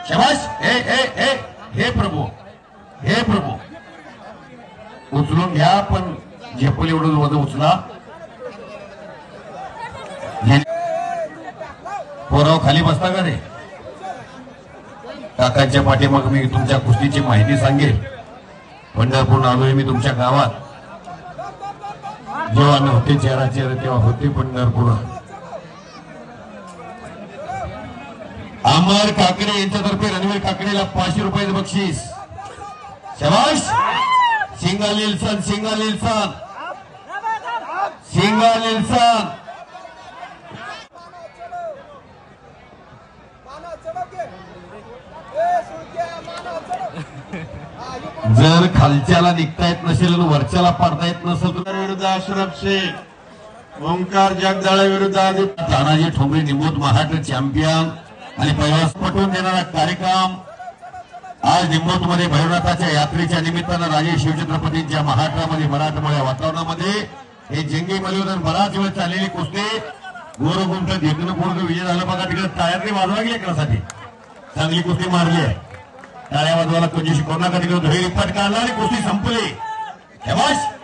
शबाश. हे प्रभू, हे प्रभू, उचलून घ्या, पण झेपल एवढं वजन उचला. पोराव खाली बसता का रे? काकांच्या पाठीमाग मी तुमच्या कुस्तीची माहिती सांगेल. पंढरपूर आलोय मी तुमच्या गावात. जेव्हा नव्हते चेहरा तेव्हा होते पंढरपूर. अमर काकडे यांच्यातर्फे रणवीर काकडेला 500 रुपये बक्षीस. शबाश. सिंगा निल्सन, सिंगा निल्सन, सिंगा निल्सन. जर खालच्याला निघता येत नसेल आणि वरच्याला पाडता येत नसेल तर विरुद्ध अशरफ शेख, ओंकार जगदाळे विरुद्ध तानाजी ठोंबरे निमोद महाराष्ट्र चॅम्पियन आणि पैलवान पटवून देणारा कार्यक्रम आज निमोद मध्ये भैरवनाथाच्या यात्रेच्या निमित्तानं राजे शिवछत्रपतींच्या महाराष्ट्रामध्ये मराठमोळ्या वातावरणामध्ये हे जंगी मल्लयुद्ध बराच वेळ चाललेली कुस्ती गोरगुंठ देखणं पूर्ण विजय झालं. बघा तिकडे टाळ्यातली वाजवा गेली एकासाठी चांगली कुस्ती मारली आहे. टाळ्या वाजवायला कोणती शिकवणार का तिकडे धुळे रिपाट काढला आणि कुस्ती संपली. शबाश.